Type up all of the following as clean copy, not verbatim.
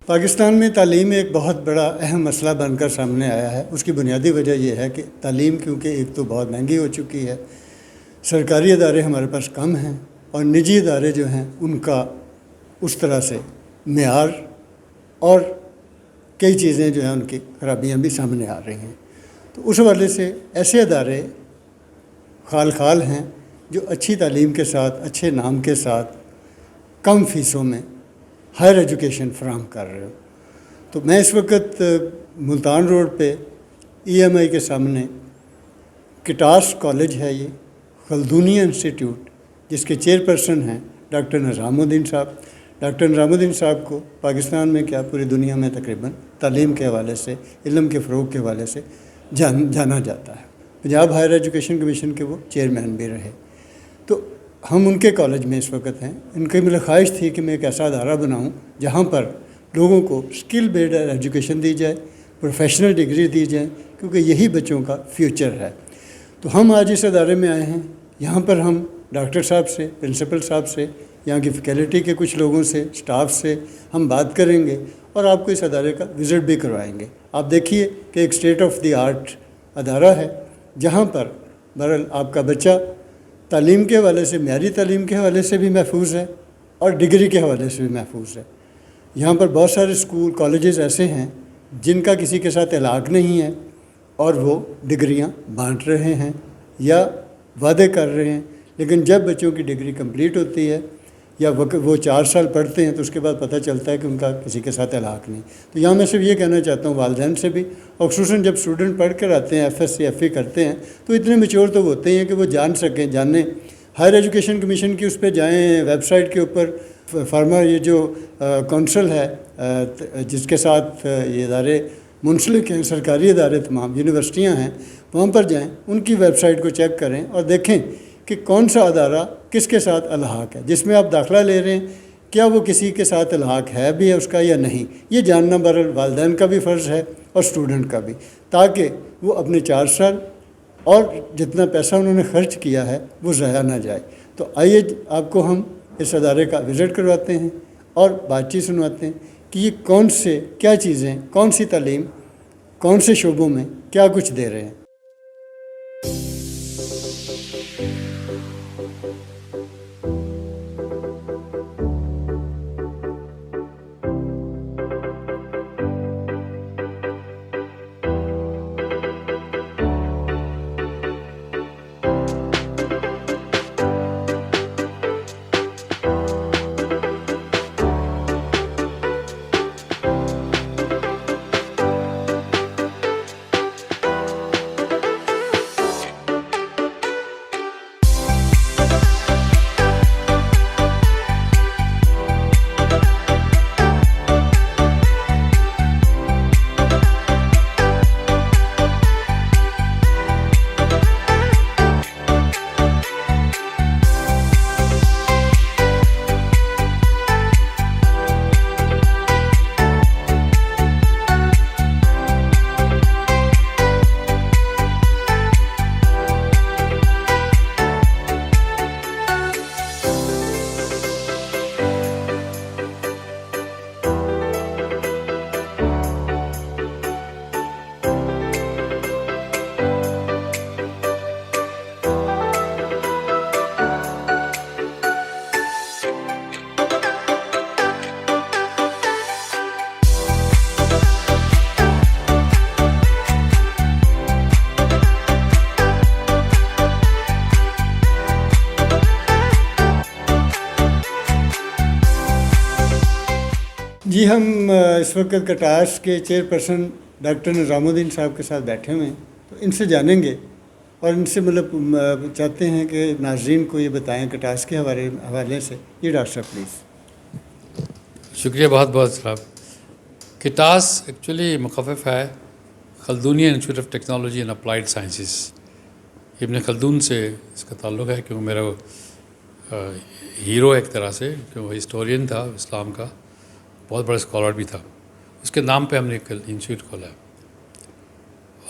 پاکستان میں تعلیم ایک بہت بڑا اہم مسئلہ بن کر سامنے آیا ہے۔ اس کی بنیادی وجہ یہ ہے کہ تعلیم کیونکہ ایک تو بہت مہنگی ہو چکی ہے، سرکاری ادارے ہمارے پاس کم ہیں، اور نجی ادارے جو ہیں ان کا اس طرح سے معیار اور کئی چیزیں جو ہیں ان کی خرابیاں بھی سامنے آ رہی ہیں۔ تو اس حوالے سے ایسے ادارے خال خال ہیں جو اچھی تعلیم کے ساتھ، اچھے نام کے ساتھ، کم فیسوں میں ہائر ایجوکیشن فراہم کر رہے ہو۔ تو میں اس وقت ملتان روڈ پہ EMI کے سامنے کٹاس کالج ہے، یہ خلدونیہ انسٹیٹیوٹ، جس کے چیئرپرسن ہیں ڈاکٹر نظام الدین صاحب۔ ڈاکٹر نظام الدین صاحب کو پاکستان میں کیا پوری دنیا میں تقریباً تعلیم کے حوالے سے، علم کے فروغ کے حوالے سے جانا جاتا ہے۔ پنجاب ہائر ایجوکیشن کمیشن کے وہ چیئرمین بھی رہے۔ تو ہم ان کے کالج میں اس وقت ہیں۔ ان کی میری خواہش تھی کہ میں ایک ایسا ادارہ بناؤں جہاں پر لوگوں کو اسکل بیسڈ ایجوکیشن دی جائے، پروفیشنل ڈگری دی جائے، کیونکہ یہی بچوں کا فیوچر ہے۔ تو ہم آج اس ادارے میں آئے ہیں۔ یہاں پر ہم ڈاکٹر صاحب سے، پرنسپل صاحب سے، یہاں کی فیکلٹی کے کچھ لوگوں سے، اسٹاف سے ہم بات کریں گے اور آپ کو اس ادارے کا وزٹ بھی کروائیں گے۔ آپ دیکھیے کہ ایک اسٹیٹ آف دی آرٹ ادارہ ہے جہاں پر بہرحال آپ کا بچہ تعلیم کے حوالے سے، معیاری تعلیم کے حوالے سے بھی محفوظ ہے اور ڈگری کے حوالے سے بھی محفوظ ہے۔ یہاں پر بہت سارے اسکول کالجز ایسے ہیں جن کا کسی کے ساتھ علاقہ نہیں ہے اور وہ ڈگریاں بانٹ رہے ہیں یا وعدے کر رہے ہیں، لیکن جب بچوں کی ڈگری کمپلیٹ ہوتی ہے یا وہ 4 سال پڑھتے ہیں تو اس کے بعد پتہ چلتا ہے کہ ان کا کسی کے ساتھ علاقہ نہیں۔ تو یہاں میں صرف یہ کہنا چاہتا ہوں والدین سے بھی، اور خصوصاً جب اسٹوڈنٹ پڑھ کر آتے ہیں FSc FE کرتے ہیں تو اتنے میچور تو ہوتے ہیں کہ وہ جانیں۔ ہائر ایجوکیشن کمیشن کی اس پہ جائیں، ویب سائٹ کے اوپر فارما یہ جو کونسل ہے جس کے ساتھ یہ ادارے منسلک ہیں، سرکاری ادارے تمام یونیورسٹیاں ہیں، وہاں پر جائیں، ان کی ویب سائٹ کو چیک کریں اور دیکھیں کہ کون سا ادارہ کس کے ساتھ الحاق ہے، جس میں آپ داخلہ لے رہے ہیں کیا وہ کسی کے ساتھ الحاق ہے بھی ہے اس کا یا نہیں۔ یہ جاننا بہرحال والدین کا بھی فرض ہے اور اسٹوڈنٹ کا بھی، تاکہ وہ اپنے 4 سال اور جتنا پیسہ انہوں نے خرچ کیا ہے وہ ضائع نہ جائے۔ تو آئیے آپ کو ہم اس ادارے کا وزٹ کرواتے ہیں اور بات چیت سنواتے ہیں کہ یہ کیا چیزیں، کون سی تعلیم، کون سے شعبوں میں کیا کچھ دے رہے ہیں۔ جی ہم اس وقت کٹاس کے چیئرپرسن ڈاکٹر نظام الدین صاحب کے ساتھ بیٹھے ہوئے ہیں، تو ان سے جانیں گے اور ان سے چاہتے ہیں کہ ناظرین کو یہ بتائیں کٹاس کے حوالے سے۔ یہ ڈاکٹر صاحب پلیز۔ شکریہ بہت بہت صاحب۔ کٹاس ایکچولی مخفف ہے Khaldunia institute of technology and applied sciences. Ibn Khaldun سے اس کا تعلق ہے کیونکہ میرا ہیرو ایک طرح سے، کہ وہ ہسٹورین تھا اسلام کا، بہت بڑا اسکالر بھی تھا۔ اس کے نام پہ ہم نے ایک انسٹیٹیوٹ کھولا ہے۔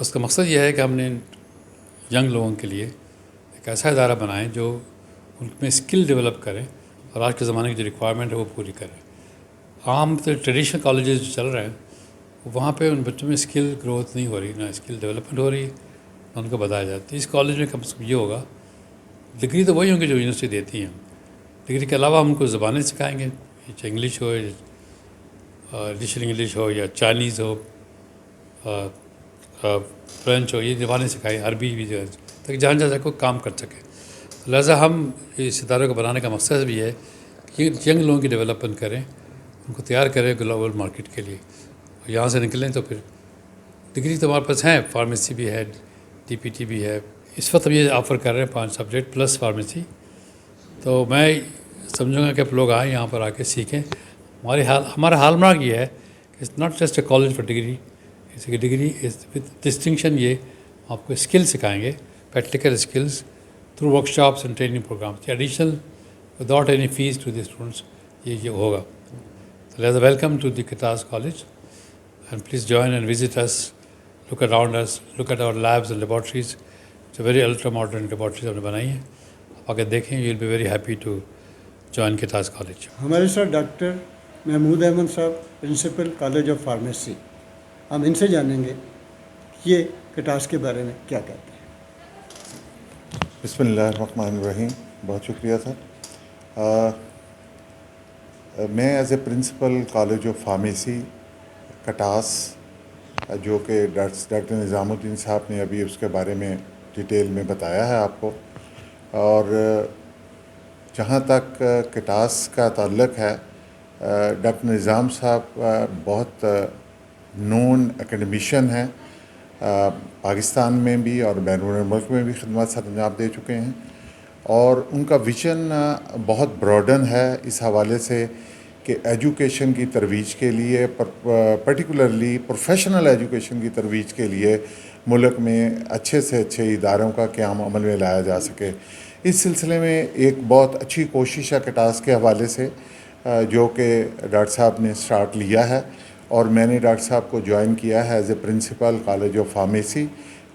اس کا مقصد یہ ہے کہ ہم نے ینگ لوگوں کے لیے ایک ایسا ادارہ بنائیں جو ان میں اسکل ڈیولپ کریں اور آج کے زمانے کی جو ریکوائرمنٹ ہے وہ پوری کریں۔ عام ٹریڈیشنل کالجز جو چل رہے ہیں وہاں پہ ان بچوں میں اسکل گروتھ نہیں ہو رہی، نہ اسکل ڈیولپمنٹ ہو رہی، نہ ان کو بتایا جاتا ہے. اس کالج میں کم سے کم یہ ہوگا، ڈگری تو وہی ہوں گے جو یونیورسٹی دیتی ہیں، ڈگری کے علاوہ ہم ان کو زبانیں سکھائیں گے، چاہے انگلش ہو، ایڈیشنل انگلش ہو، یا چائنیز ہو، فرینچ ہو، یہ زبانیں سکھائیں، عربی بھی جو ہے، تاکہ جہاں جہاں کوئی کام کر سکے. لہٰذا ہم اس ادارے کو بنانے کا مقصد بھی ہے کہ ینگ لوگوں کی ڈیولپمنٹ کریں، ان کو تیار کریں گلوبل مارکیٹ کے لیے، اور یہاں سے نکلیں تو پھر ڈگری تو ہمارے پاس ہیں، فارمیسی بھی ہے، ڈی پی ٹی بھی ہے. اس وقت ہم یہ آفر کر رہے ہیں 5 سبجیکٹ پلس فارمیسی. تو میں سمجھوں گا کہ آپ لوگ آئیں یہاں پر آ کے سیکھیں. ہمارا ہال مارک یہ ہے کہ it's not just a college for degree, اس کی ڈگری وتھ ڈسٹنکشن. یہ آپ کو اسکل سکھائیں گے، practical skills through workshops and training programs, additional without any fee to the students. یہ ہوگا. لہٰذا welcome to the Katas college and please join and visit us. Look around us, look at our labs and laboratories. Very ultra modern laboratories ہم نے بنائی ہیں. آپ آ کے دیکھیں، you will be very happy to join Katas college. ہمارے ساتھ ڈاکٹر محمود احمد صاحب، پرنسپل کالج آف فارمیسی. ہم ان سے جانیں گے یہ کٹاس کے بارے میں کیا کہتے ہیں. بسم اللہ الرحمن الرحیم. بہت شکریہ سر. میں as a principle college of pharmacy Katas, جو کہ ڈاکٹر نظام الدین صاحب نے ابھی اس کے بارے میں ڈیٹیل میں بتایا ہے آپ کو، اور جہاں تک کٹاس کا تعلق ہے، ڈاکٹر نظام صاحب بہت نون اکیڈمیشین ہیں، پاکستان میں بھی اور بیرون ملک میں بھی خدمات سر انجام دے چکے ہیں، اور ان کا ویژن بہت براڈن ہے اس حوالے سے کہ ایجوکیشن کی ترویج کے لیے، پرٹیکولرلی پروفیشنل ایجوکیشن کی ترویج کے لیے ملک میں اچھے سے اچھے اداروں کا قیام عمل میں لایا جا سکے. اس سلسلے میں ایک بہت اچھی کوشش ہے کٹاس کے حوالے سے، جو کہ ڈاکٹر صاحب نے سٹارٹ لیا ہے، اور میں نے ڈاکٹر صاحب کو جوائن کیا ہے as a principle college of pharmacy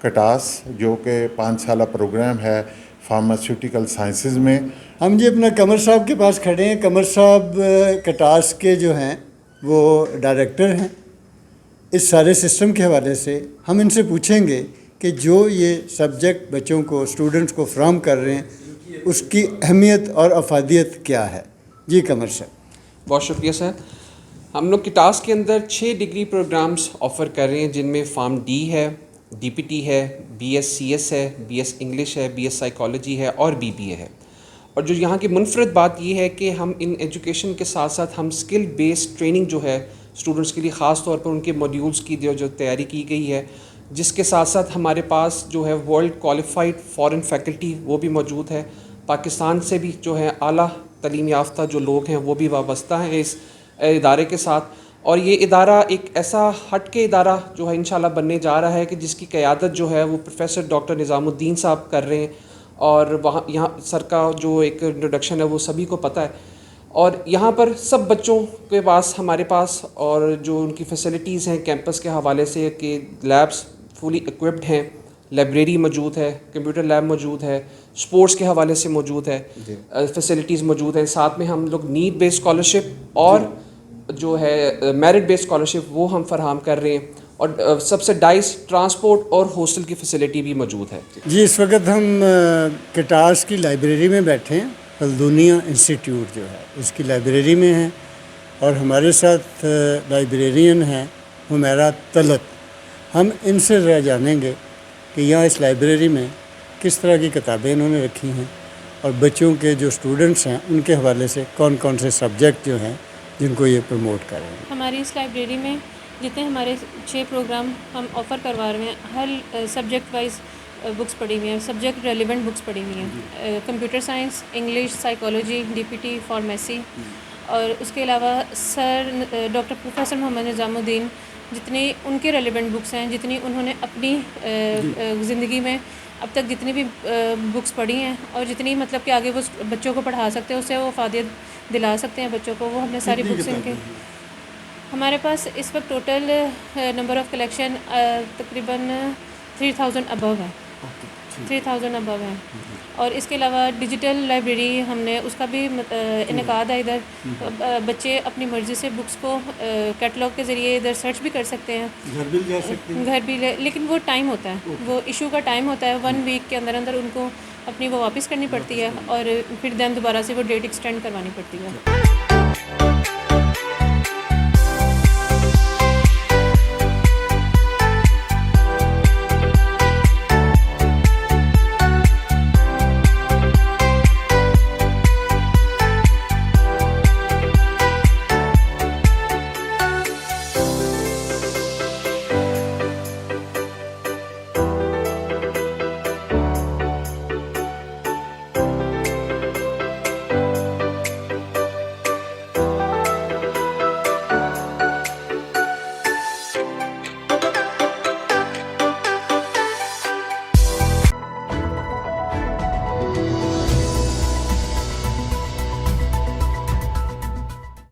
Katas, جو کہ 5 سالہ پروگرام ہے فارماسیوٹیکل سائنسز میں. ہم جی اپنا قمر صاحب کے پاس کھڑے ہیں. قمر صاحب کٹاس کے جو ہیں وہ ڈائریکٹر ہیں. اس سارے سسٹم کے حوالے سے ہم ان سے پوچھیں گے کہ جو یہ سبجیکٹ بچوں کو، اسٹوڈنٹس کو فراہم کر رہے ہیں، اس کی اہمیت اور افادیت کیا ہے. جی قمر صاحب. بہت شکریہ سر. ہم لوگ کٹاس کے اندر 6 ڈگری پروگرامز آفر کر رہے ہیں، جن میں فارم ڈی ہے، ڈی پی ٹی ہے، بی ایس سی ایس ہے، بی ایس انگلش ہے، بی ایس سائیکالوجی ہے، اور بی بی اے ہے. اور جو یہاں کی منفرد بات یہ ہے کہ ہم ان ایجوکیشن کے ساتھ ساتھ ہم اسکل بیسڈ ٹریننگ جو ہے اسٹوڈنٹس کے لیے، خاص طور پر ان کے ماڈیولس کی جو تیاری کی گئی ہے، جس کے ساتھ ساتھ ہمارے پاس جو ہے ورلڈ کوالیفائڈ فارن فیکلٹی وہ بھی موجود ہے. پاکستان سے بھی جو ہے اعلیٰ تعلیم یافتہ جو لوگ ہیں وہ بھی وابستہ ہیں اس ادارے کے ساتھ. اور یہ ادارہ ایک ایسا ہٹ کے ادارہ جو ہے انشاءاللہ بننے جا رہا ہے کہ جس کی قیادت جو ہے وہ پروفیسر ڈاکٹر نظام الدین صاحب کر رہے ہیں. اور وہاں یہاں سر کا جو ایک انٹروڈکشن ہے وہ سبھی کو پتہ ہے. اور یہاں پر سب بچوں کے پاس، ہمارے پاس، اور جو ان کی فیسلٹیز ہیں کیمپس کے حوالے سے، کہ لیبس فلی ایکوپڈ ہیں، لائبریری موجود ہے، کمپیوٹر لیب موجود ہے، اسپورٹس کے حوالے سے موجود ہے، فیسلٹیز موجود ہیں. ساتھ میں ہم لوگ نیڈ بیس اسکالرشپ اور جو ہے میرٹ بیس اسکالرشپ وہ ہم فراہم کر رہے ہیں. اور سبسڈائز ٹرانسپورٹ اور ہاسٹل کی فیسلٹی بھی موجود ہے. جی اس وقت ہم کٹاس کی لائبریری میں بیٹھے ہیں. خلدونیہ انسٹیٹیوٹ جو ہے اس کی لائبریری میں ہیں، اور ہمارے ساتھ لائبریرین ہیں حمیرہ طلعت. ہم ان سے ذرا جانیں گے کہ یہاں اس لائبریری میں کس طرح کی کتابیں انہوں نے رکھی ہیں، اور بچوں کے جو اسٹوڈنٹس ہیں ان کے حوالے سے کون کون سے سبجیکٹ جو ہیں جن کو یہ پروموٹ کر رہے ہیں. ہماری اس لائبریری میں جتنے ہمارے 6 پروگرام ہم آفر کروا رہے ہیں، ہر سبجیکٹ وائز بکس پڑھی ہوئی ہیں، سبجیکٹ ریلیونٹ بکس پڑھی ہوئی ہیں. Computer science, English, psychology, D P T, pharmacy. اور اس کے علاوہ سر ڈاکٹر پروفیسر محمد نظام الدین، جتنی ان کے ریلیونٹ بکس ہیں، جتنی انہوں نے اپنی زندگی میں اب تک جتنی بھی بکس پڑھی ہیں، اور جتنی مطلب کہ آگے وہ بچوں کو پڑھا سکتے ہیں، اس سے وہ افادیت دلا سکتے ہیں بچوں کو، وہ ہم نے ساری بکس ان کے. ہمارے پاس اس وقت ٹوٹل نمبر آف کلیکشن تقریباً 3000 ابو ہے. 3000 ابو ہیں. اور اس کے علاوہ ڈیجیٹل لائبریری ہم نے اس کا بھی انعقاد ہے ادھر. بچے اپنی مرضی سے بکس کو کیٹلاگ کے ذریعے ادھر سرچ بھی کر سکتے ہیں, گھر بھی جا سکتے ہیں. گھر بھی لیکن وہ ٹائم ہوتا ہے, وہ ایشو کا ٹائم ہوتا ہے. 1 ویک کے اندر اندر ان کو اپنی وہ واپس کرنی پڑتی ہے, اور پھر دین دوبارہ سے وہ ڈیٹ ایکسٹینڈ کروانی پڑتی ہے.